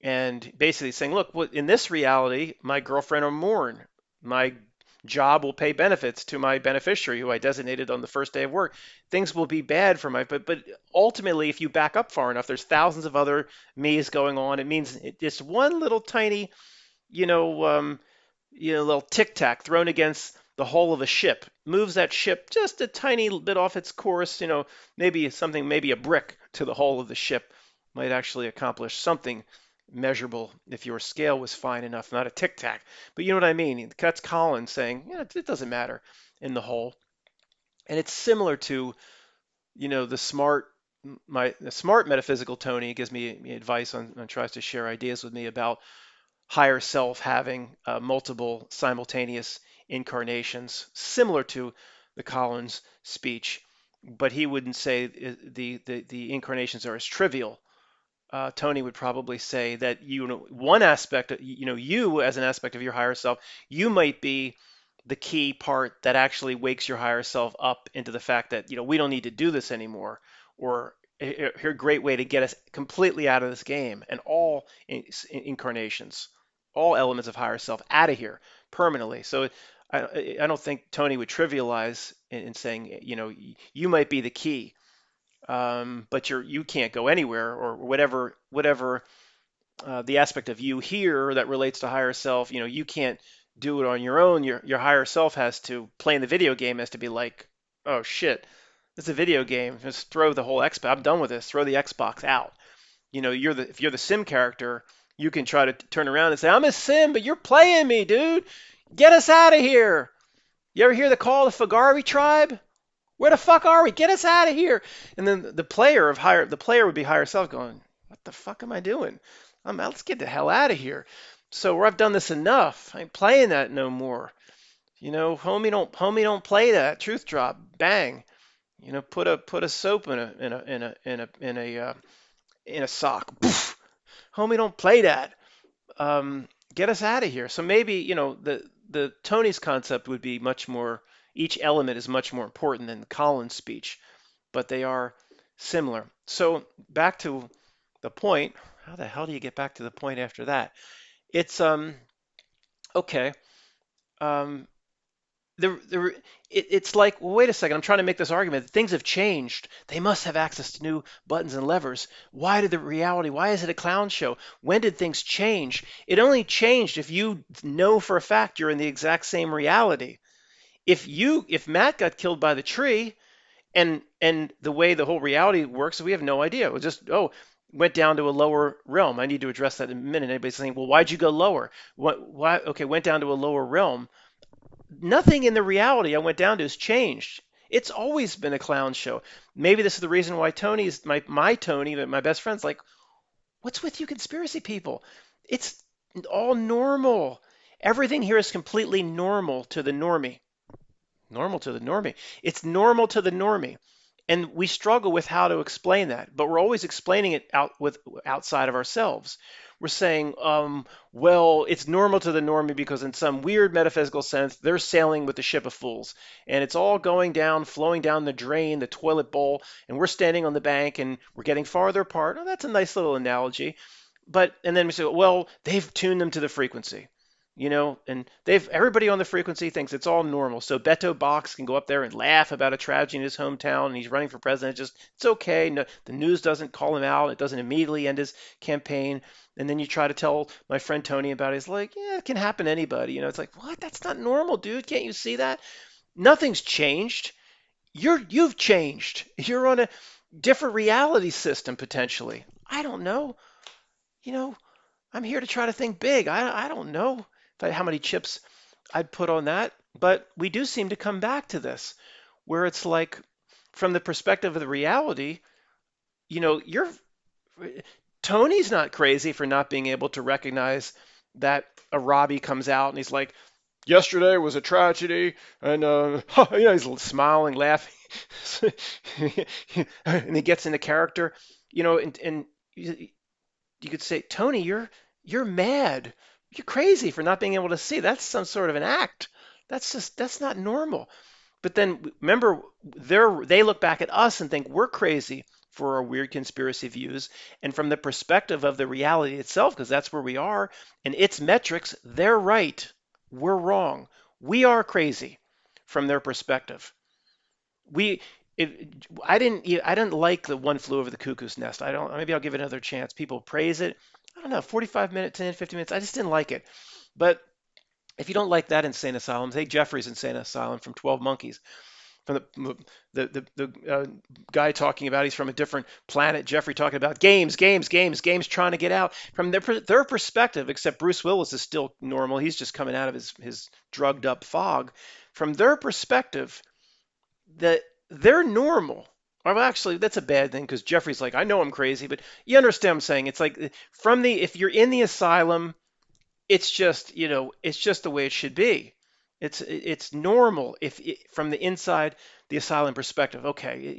and basically saying, look, in this reality, my girlfriend will mourn. My job will pay benefits to my beneficiary who I designated on the first day of work. Things will be bad for but ultimately, if you back up far enough, there's thousands of other me's going on. It means just one little tiny you know, um, little tic tac thrown against the hull of a ship moves that ship just a tiny bit off its course. Maybe a brick to the hull of the ship might actually accomplish something measurable if your scale was fine enough, not a tic tac. But you know what I mean? That's Colin saying, yeah, it doesn't matter in the whole. And it's similar to, the smart metaphysical Tony gives me advice on tries to share ideas with me about higher self having multiple simultaneous incarnations, similar to the Collins speech, but he wouldn't say the incarnations are as trivial. Tony would probably say that one aspect, you as an aspect of your higher self, you might be the key part that actually wakes your higher self up into the fact that we don't need to do this anymore, or here a great way to get us completely out of this game and all incarnations, all elements of higher self out of here permanently. So I don't think Tony would trivialize in saying you might be the key, but you can't go anywhere, or whatever the aspect of you here that relates to higher self. You can't do it on your own. Your higher self has to play in the video game, has to be like, oh shit, it's a video game. Just throw the whole Xbox. I'm done with this. Throw the Xbox out. If you're the sim character, you can try to turn around and say, I'm a sim, but you're playing me, dude. Get us out of here. You ever hear the call of the Fagari tribe? Where the fuck are we? Get us out of here. And then the player would be higher self going, what the fuck am I doing? Let's get the hell out of here. So where I've done this enough. I ain't playing that no more. Homie don't play that. Truth drop. Bang. Put a soap in a sock. Poof. Homie don't play that. Get us out of here. So maybe, the Tony's concept would be much more, each element is much more important than Colin's speech, but they are similar. So back to the point. How the hell do you get back to the point after that? It's okay. Um, it's like, well, wait a second, I'm trying to make this argument. Things have changed. They must have access to new buttons and levers. Why is it a clown show? When did things change? It only changed if you know for a fact you're in the exact same reality. If Matt got killed by the tree, and the way the whole reality works, we have no idea. It was just, went down to a lower realm. I need to address that in a minute. Anybody's saying, well, why'd you go lower? Why? Okay, went down to a lower realm. Nothing in the reality I went down to has changed. It's always been a clown show. Maybe this is the reason why Tony's my Tony, my best friend's like, what's with you conspiracy people? It's all normal. Everything here is completely normal to the normie. Normal to the normie. It's normal to the normie. And we struggle with how to explain that, but we're always explaining it outside of ourselves. We're saying, well, it's normal to the normie because in some weird metaphysical sense, they're sailing with the ship of fools, and it's all going down, flowing down the drain, the toilet bowl, and we're standing on the bank and we're getting farther apart. Oh, that's a nice little analogy. And then we say, well, they've tuned them to the frequency. And everybody on the frequency thinks it's all normal. So Beto Box can go up there and laugh about a tragedy in his hometown, and he's running for president. It's okay. No, the news doesn't call him out. It doesn't immediately end his campaign. And then you try to tell my friend Tony about it. He's like, yeah, it can happen to anybody. It's like, what? That's not normal, dude. Can't you see that? Nothing's changed. You've changed. You're on a different reality system potentially. I don't know. You know, I'm here to try to think big. I don't know how many chips I'd put on that, but we do seem to come back to this, where it's like, from the perspective of the reality, you're Tony's not crazy for not being able to recognize that a Robbie comes out and he's like, yesterday was a tragedy, and he's smiling, laughing, and he gets into character, and you could say, Tony, you're mad. You're crazy for not being able to see. That's some sort of an act. That's not normal. But then remember, they look back at us and think we're crazy for our weird conspiracy views. And from the perspective of the reality itself, because that's where we are, and its metrics, they're right. We're wrong. We are crazy from their perspective. We I didn't like the One Flew Over the Cuckoo's Nest. I don't. Maybe I'll give it another chance. People praise it. I don't know, 45 minutes in, 50 minutes. I just didn't like it. But if you don't like that Insane Asylum, take Jeffrey's Insane Asylum from 12 Monkeys. From the guy talking about he's from a different planet. Jeffrey talking about games, trying to get out. From their perspective, except Bruce Willis is still normal. He's just coming out of his drugged up fog. From their perspective, that they're normal. Well, actually, that's a bad thing because Jeffrey's like, I know I'm crazy, but you understand what I'm saying. It's like if you're in the asylum, it's just, it's just the way it should be. It's normal if from the inside the asylum perspective. Okay,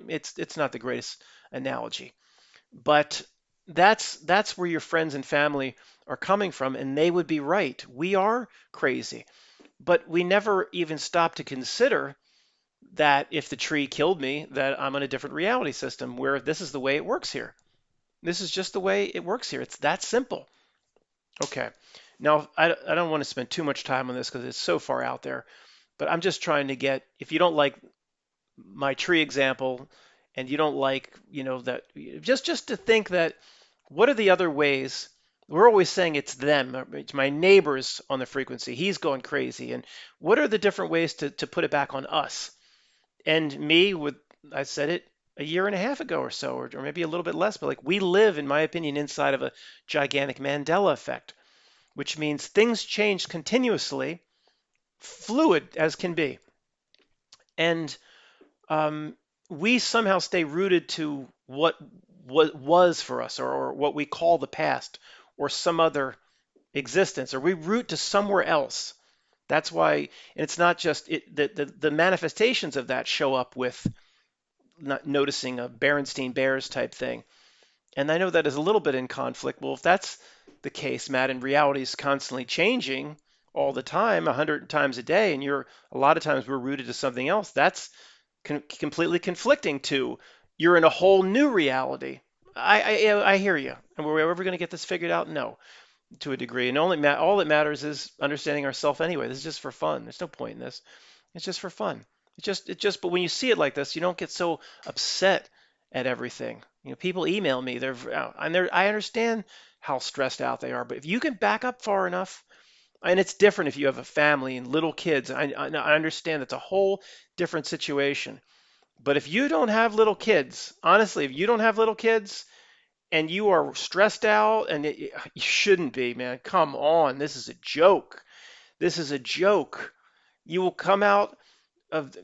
it's not the greatest analogy, but that's where your friends and family are coming from, and they would be right. We are crazy, but we never even stop to consider that if the tree killed me, that I'm in a different reality system where this is the way it works here. This is just the way it works here. It's that simple. Okay. Now, I don't want to spend too much time on this because it's so far out there, but I'm just trying to get, if you don't like my tree example and you don't like, that just to think that what are the other ways? We're always saying it's them, it's my neighbors on the frequency. He's going crazy. And what are the different ways to put it back on us? And me, I said it a year and a half ago or so, or maybe a little bit less, but like we live, in my opinion, inside of a gigantic Mandela effect, which means things change continuously, fluid as can be. And we somehow stay rooted to what was for us, or what we call the past, or some other existence, or we root to somewhere else. That's why, and it's not just the manifestations of that show up with not noticing a Berenstein Bears type thing. And I know that is a little bit in conflict. Well, if that's the case, Matt, and reality is constantly changing all the time, 100 times a day, and a lot of times we're rooted to something else, that's completely conflicting to you're in a whole new reality. I hear you. And were we ever going to get this figured out? No, to a degree. And all that matters is understanding ourselves anyway. This is just for fun. There's no point in this. It's just for fun. But when you see it like this, you don't get so upset at everything. People email me. I understand how stressed out they are, but if you can back up far enough, and it's different if you have a family and little kids. I understand that's a whole different situation. But if you don't have little kids, honestly, if you don't have little kids and you are stressed out, and you shouldn't be, man. Come on, this is a joke. This is a joke. You will come out of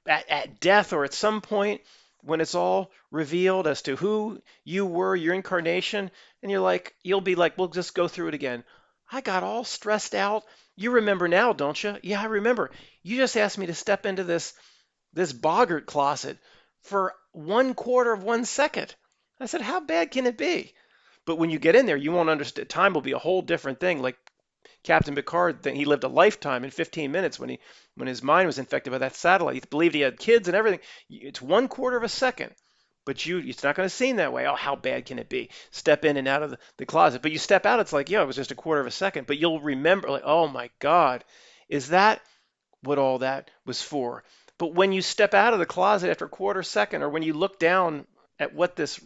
at death, or at some point when it's all revealed as to who you were, your incarnation, and you'll be like, we'll just go through it again. I got all stressed out. You remember now, don't you? Yeah, I remember. You just asked me to step into this boggart closet for 1/4 of 1 second. I said, how bad can it be? But when you get in there, you won't understand. Time will be a whole different thing. Like Captain Picard, he lived a lifetime in 15 minutes when his mind was infected by that satellite. He believed he had kids and everything. It's 1/4 of a second, but it's not going to seem that way. Oh, how bad can it be? Step in and out of the closet, but you step out, it's like, yeah, it was just 1/4 of a second. But you'll remember, like, oh my God, is that what all that was for? But when you step out of the closet after a 1/4 second, or when you look down at what this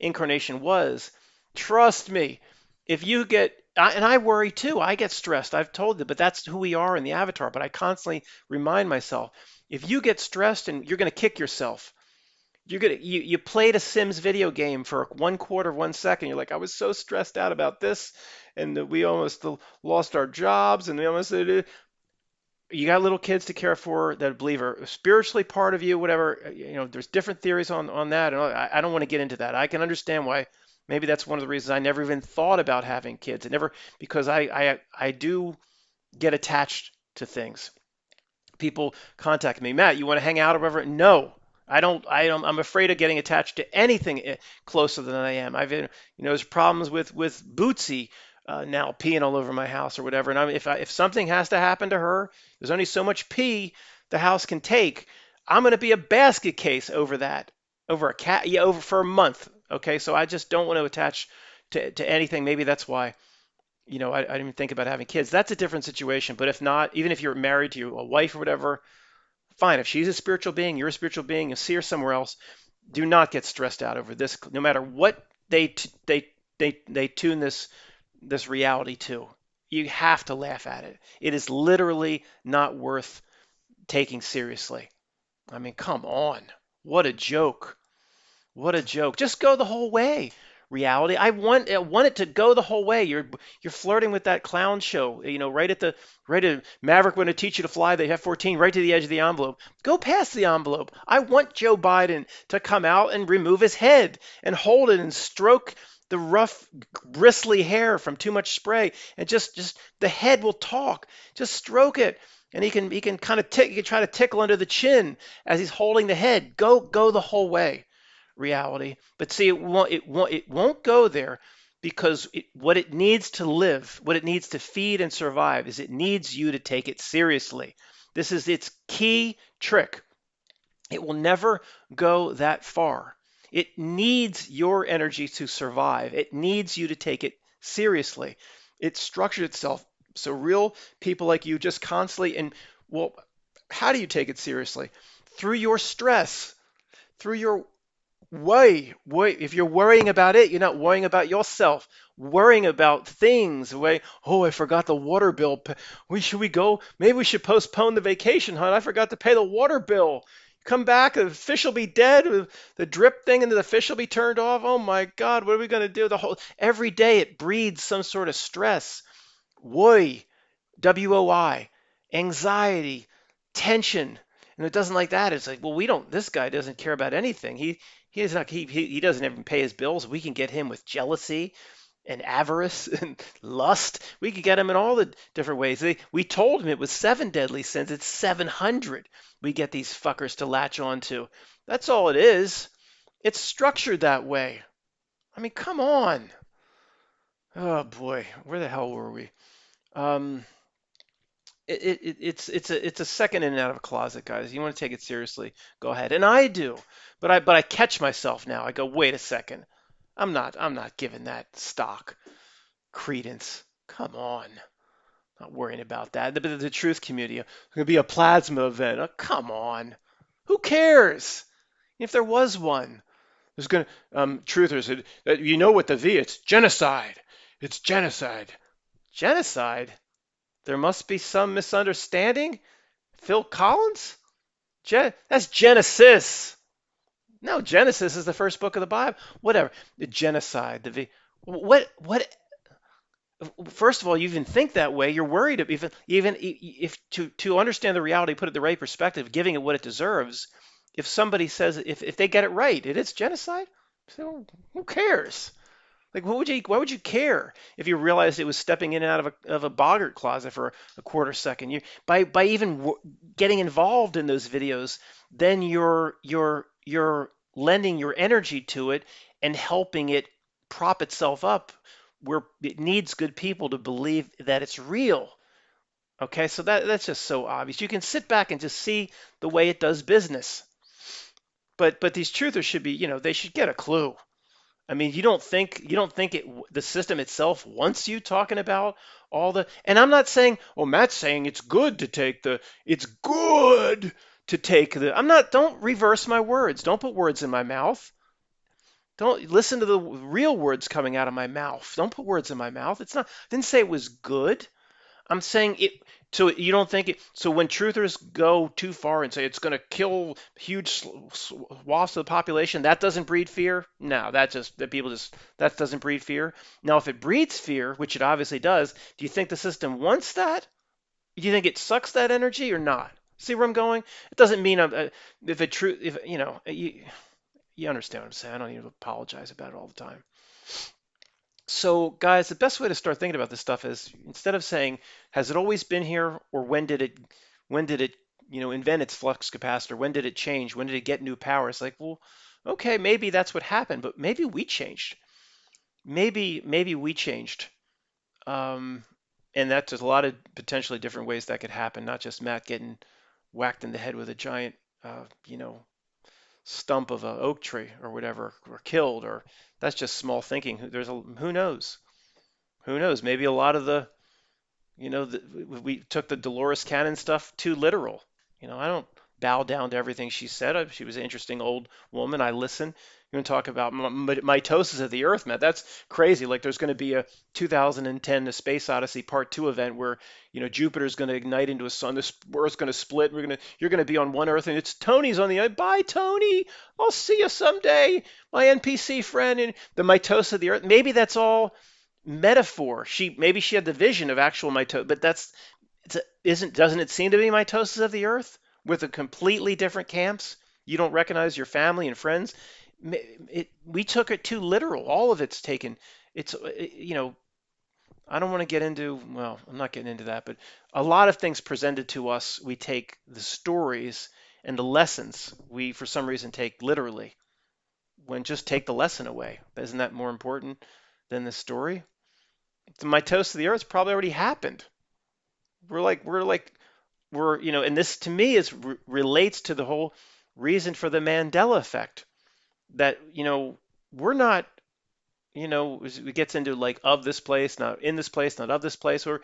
incarnation was, trust me, if you get, and I worry too, I get stressed. I've told you, but that's who we are in the avatar. But I constantly remind myself, if you get stressed, and you're going to kick yourself, you played a Sims video game for 1/4 of 1 second. You're like, I was so stressed out about this, and we almost lost our jobs, and we almost you got little kids to care for that believe are spiritually part of you, whatever. There's different theories on that, and I don't want to get into that. I can understand why. Maybe that's one of the reasons I never even thought about having kids. Because I do get attached to things. People contact me, Matt, you want to hang out or whatever? No, I don't. I'm afraid of getting attached to anything closer than I am. There's problems with Bootsy now peeing all over my house or whatever. And if something has to happen to her, there's only so much pee the house can take. I'm going to be a basket case over that, over a cat, yeah, over for a month. Okay, so I just don't want to attach to anything. Maybe that's why, I didn't even think about having kids. That's a different situation. But if not, even if you're married to a wife or whatever, fine. If she's a spiritual being, you're a spiritual being, you see her somewhere else, do not get stressed out over this. No matter what they tune this reality to, you have to laugh at it. It is literally not worth taking seriously. I mean, come on. What a joke. What a joke. Just go the whole way. Reality. I want it to go the whole way. You're flirting with that clown show, right at Maverick going to teach you to fly, they have 14 right to the edge of the envelope. Go past the envelope. I want Joe Biden to come out and remove his head and hold it and stroke the rough, bristly hair from too much spray, and just the head will talk. Just stroke it, and he can kind of tick. You can try to tickle under the chin as he's holding the head. Go the whole way, reality. But see, it won't go there because what it needs to live, what it needs to feed and survive, is it needs you to take it seriously. This is its key trick. It will never go that far. It needs your energy to survive. It needs you to take it seriously. It structured itself so real people like you just constantly, and well, how do you take it seriously? Through your stress, through your worry. If you're worrying about it, you're not worrying about yourself. Worrying about things. Oh, I forgot the water bill. Should we go? Maybe we should postpone the vacation, hon. I forgot to pay the water bill. Come back, the fish will be dead. The drip thing, and the fish will be turned off. Oh my God, what are we going to do? Every day it breeds some sort of stress, worry, WOI, anxiety, tension. And it doesn't like that. It's like, well, we don't. This guy doesn't care about anything. He doesn't even pay his bills. We can get him with jealousy and avarice and lust. We could get him in all the different ways. We told him it was seven deadly sins. It's 700. We get these fuckers to latch on to. That's all it is. It's structured that way. I mean, come on. Oh boy, where the hell were we? Um, it's a second in and out of a closet, guys. You want to take it seriously, go ahead, and I do. But I catch myself now. I go, wait a second. I'm not giving that stock credence. Come on. Not worrying about that. The truth community, it's going to be a plasma event. Oh, come on. Who cares? If there was one, there's going to, truthers, you know what the V, it's genocide. It's genocide. Genocide? There must be some misunderstanding? Phil Collins? That's Genesis. No, Genesis is the first book of the Bible. Whatever. The genocide, what first of all, you even think that way, you're worried of even if to understand the reality, put it in the right perspective, giving it what it deserves. If somebody says if they get it right, it is genocide. So who cares? Like, why would you care if you realized it was stepping in and out of a boggart closet for a quarter second? By even getting involved in those videos, then you're lending your energy to it and helping it prop itself up where it needs good people to believe that it's real. Okay, so that's just so obvious. You can sit back and just see the way it does business. But these truthers should be, they should get a clue. I mean, you don't think the system itself wants you talking about all the, and I'm not saying, oh, Matt's saying it's good to take the, don't reverse my words. Don't put words in my mouth. Don't listen to the real words coming out of my mouth. Don't put words in my mouth. I didn't say it was good. I'm saying it. So you don't think it. So when truthers go too far and say it's going to kill huge swaths of the population, that doesn't breed fear. No, that doesn't breed fear. Now, if it breeds fear, which it obviously does, do you think the system wants that? Do you think it sucks that energy or not? See where I'm going? It doesn't mean if it true if you understand what I'm saying. I don't need to apologize about it all the time. So, guys, the best way to start thinking about this stuff is instead of saying, "Has it always been here?" or "When did it, invent its flux capacitor? When did it change? When did it get new power?" It's like, well, okay, maybe that's what happened, but maybe we changed. Maybe we changed. Um, and that's there's a lot of potentially different ways that could happen, not just Matt getting whacked in the head with a giant, stump of an oak tree or whatever, or killed, or that's just small thinking. Who knows? Who knows? Maybe a lot of we took the Dolores Cannon stuff too literal. I don't bow down to everything she said. She was an interesting old woman. I listen. You want to talk about mitosis of the Earth, man? That's crazy. Like there's going to be a 2010 A Space Odyssey Part 2 event where Jupiter's going to ignite into a sun. This Earth's going to split. You're going to be on one Earth, and it's Tony's on the other. Bye, Tony. I'll see you someday, my NPC friend. And the mitosis of the Earth. Maybe that's all metaphor. Maybe she had the vision of actual mitosis, but doesn't it seem to be mitosis of the Earth with a completely different camps? You don't recognize your family and friends. we took it too literal. All of it's taken. It's you know, I don't want to get into, well, I'm not getting into that, but a lot of things presented to us, we take the stories and the lessons we for some reason take literally. When just take the lesson away. Isn't that more important than the story? My toast of the earth probably already happened. We're like, and this to me is relates to the whole reason for the Mandela effect. That we're not, it gets into like of this place, not in this place, not of this place, or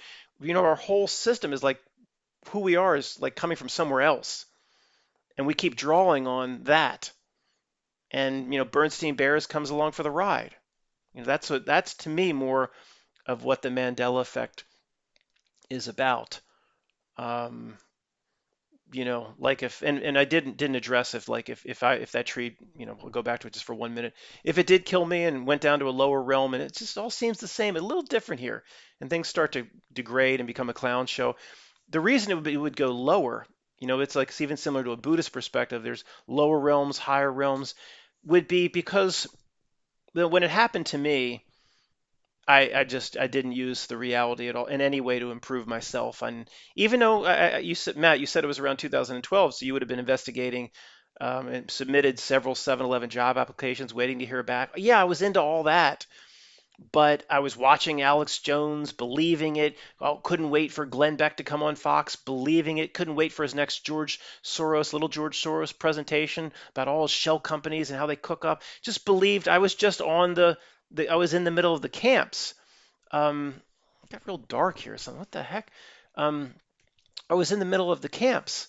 our whole system is like who we are is like coming from somewhere else, and we keep drawing on that. And Bernstein Bears comes along for the ride. That's to me more of what the Mandela effect is about. Um, like if and I didn't address if like if that tree, we'll go back to it just for 1 minute. If it did kill me and went down to a lower realm and it just all seems the same, a little different here, and things start to degrade and become a clown show. The reason it would go lower, it's like it's even similar to a Buddhist perspective. There's lower realms, higher realms, would be because when it happened to me, I didn't use the reality at all in any way to improve myself. And even though you said, Matt, you said it was around 2012, so you would have been investigating and submitted several 7-Eleven job applications, waiting to hear back. Yeah, I was into all that, but I was watching Alex Jones, believing it. Oh, couldn't wait for Glenn Beck to come on Fox, believing it. Couldn't wait for his next little George Soros presentation about all his shell companies and how they cook up. Just believed. I was just on I was in the middle of the camps. It got real dark here. So what the heck? Um, I was in the middle of the camps,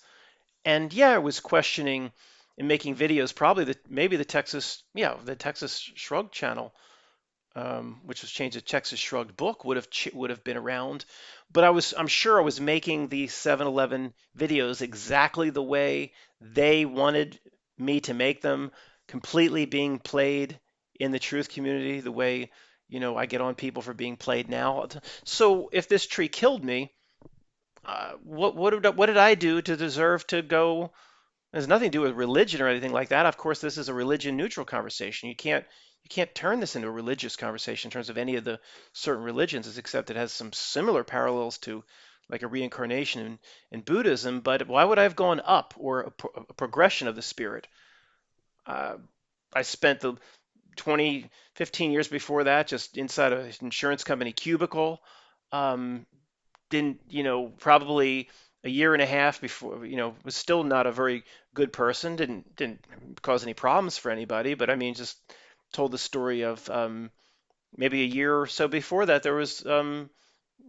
and yeah, I was questioning and making videos. Probably maybe the Texas Shrug channel, which was changed to Texas Shrugged Book, would have been around. But I'm sure I was making the 7-Eleven videos exactly the way they wanted me to make them, completely being played in the truth community, the way I get on people for being played now. So if this tree killed me, what did I do to deserve to go? It has nothing to do with religion or anything like that. Of course, this is a religion neutral conversation. You can't turn this into a religious conversation in terms of any of the certain religions, except it has some similar parallels to like a reincarnation in Buddhism. But why would I have gone up or a progression of the spirit? Uh, I spent the 20, 15 years before that just inside an insurance company cubicle. Um, didn't, probably a year and a half before, was still not a very good person. Didn't cause any problems for anybody, but I mean, just told the story of maybe a year or so before that there was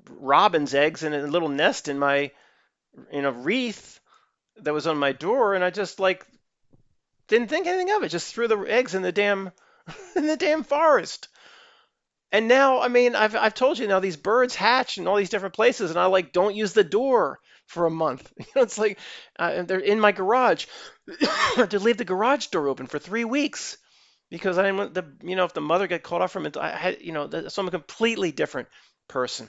robin's eggs in a little nest in a wreath that was on my door, and I just like didn't think anything of it. Just threw the eggs in the damn in the damn forest. And now, I mean, I've told you now these birds hatch in all these different places, and I like don't use the door for a month. It's like they're in my garage. I have to leave the garage door open for 3 weeks because I didn't want if the mother got caught off from it, I had, so I'm a completely different person,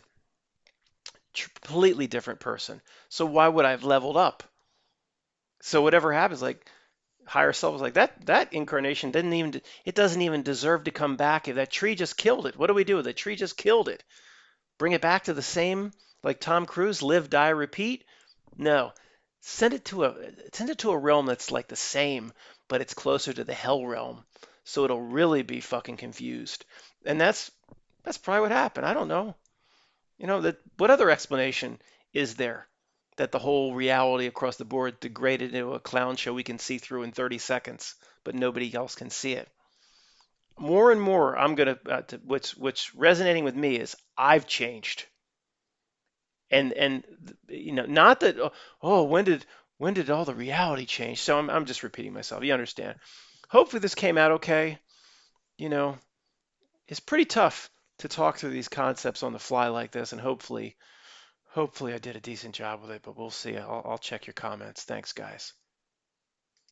completely different person. So why would I have leveled up? So whatever happens, like higher self is like that incarnation doesn't even deserve to come back. If that tree just killed it, what do we do? The tree just killed it. Bring it back to the same, like Tom Cruise, live, die, repeat? No. Send it to a realm that's like the same, but it's closer to the hell realm. So it'll really be fucking confused. And that's probably what happened. I don't know. That what other explanation is there that the whole reality across the board degraded into a clown show we can see through in 30 seconds, but nobody else can see it? More and more, I'm gonna what's resonating with me is I've changed, and not that oh when did all the reality change? So I'm just repeating myself. You understand? Hopefully this came out okay. You know, it's pretty tough to talk through these concepts on the fly like this, and hopefully I did a decent job with it, but we'll see. I'll check your comments. Thanks, guys.